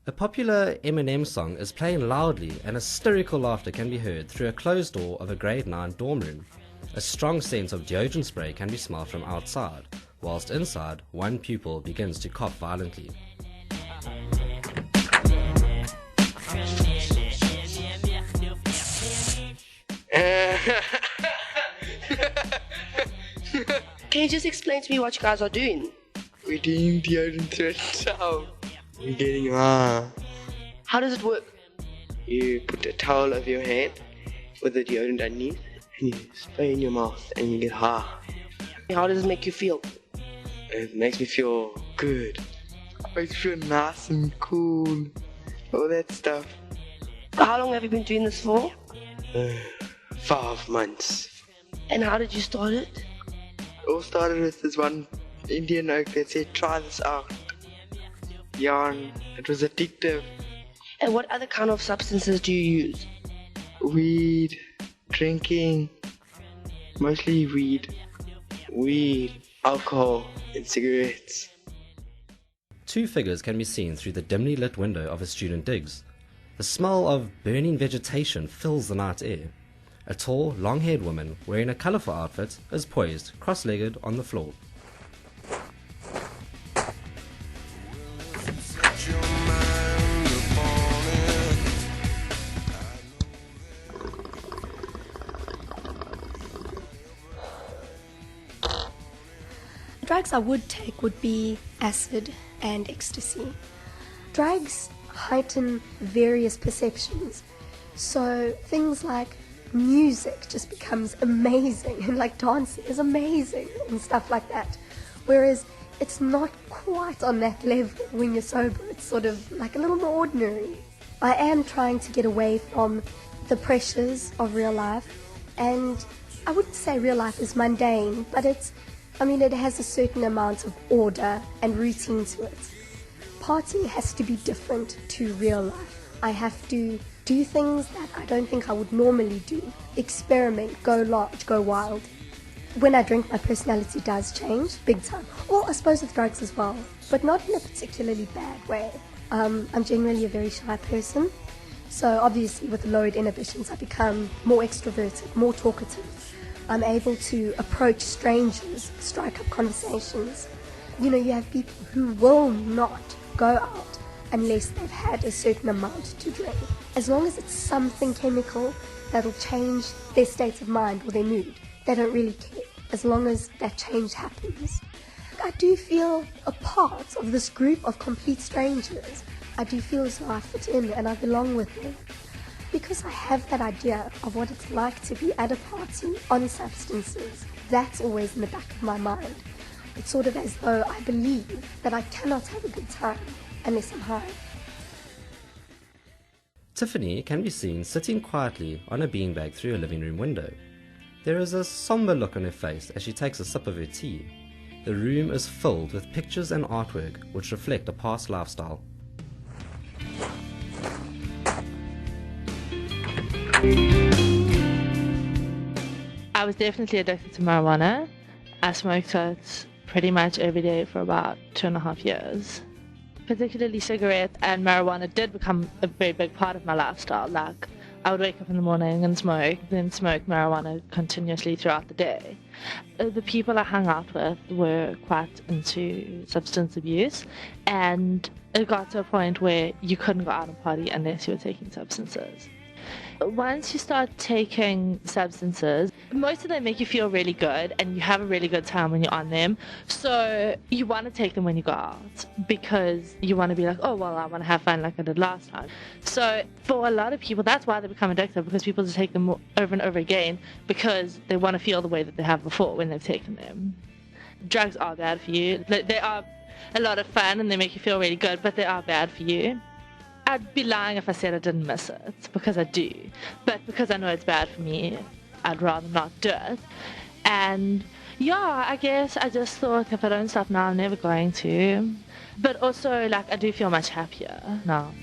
A popular Eminem song is playing loudly and hysterical laughter can be heard through a closed door of a grade 9 dorm room. A strong scent of deodorant spray can be smelled from outside, whilst inside, one pupil begins to cough violently. Can you just explain to me what you guys are doing? We're doing deodorant through a towel. We're getting How does it work? You put a towel over your hand with the deodorant underneath and you spray in your mouth and you get high. How does it make you feel? It makes me feel good. Makes me feel nice and cool. All that stuff. How long have you been doing this for? 5 months. And how did you start it? It all started with this one Indian oak that said, try this out. Yeah, and it was addictive. And what other kind of substances do you use? Weed, drinking, mostly weed, alcohol, and cigarettes. Two figures can be seen through the dimly lit window of a student digs. The smell of burning vegetation fills the night air. A tall, long-haired woman wearing a colourful outfit is poised, cross-legged, on the floor. The drugs I would take would be acid and ecstasy. Drugs heighten various perceptions, so things like music just becomes amazing, and like dancing is amazing and stuff like that, whereas it's not quite on that level when you're sober. It's sort of like a little more ordinary. I am trying to get away from the pressures of real life, and I wouldn't say real life is mundane, but it has a certain amount of order and routine to it. Partying has to be different to real life. I have to do things that I don't think I would normally do. Experiment, go large, go wild. When I drink, my personality does change, big time. Or I suppose with drugs as well, but not in a particularly bad way. I'm generally a very shy person, so obviously with lowered inhibitions I become more extroverted, more talkative. I'm able to approach strangers, strike up conversations. You have people who will not go out unless they've had a certain amount to drink. As long as it's something chemical that'll change their state of mind or their mood, they don't really care, as long as that change happens. I do feel a part of this group of complete strangers. I do feel as though I fit in and I belong with them. Because I have that idea of what it's like to be at a party on substances, that's always in the back of my mind. It's sort of as though I believe that I cannot have a good time unless I'm high. Tiffany can be seen sitting quietly on a beanbag through a living room window. There is a somber look on her face as she takes a sip of her tea. The room is filled with pictures and artwork which reflect a past lifestyle. I was definitely addicted to marijuana. I smoked it pretty much every day for about 2.5 years. Particularly cigarettes and marijuana did become a very big part of my lifestyle. Like, I would wake up in the morning and smoke, then smoke marijuana continuously throughout the day. The people I hung out with were quite into substance abuse, and it got to a point where you couldn't go out and party unless you were taking substances. Once you start taking substances, most of them make you feel really good and you have a really good time when you're on them. So you want to take them when you go out because you want to be like, oh, well, I want to have fun like I did last time. So for a lot of people, that's why they become addictive, because people just take them over and over again because they want to feel the way that they have before when they've taken them. Drugs are bad for you. They are a lot of fun and they make you feel really good, but they are bad for you. I'd be lying if I said I didn't miss it, because I do. But because I know it's bad for me, I'd rather not do it. And yeah, I guess I just thought if I don't stop now, I'm never going to. But also, like, I do feel much happier now.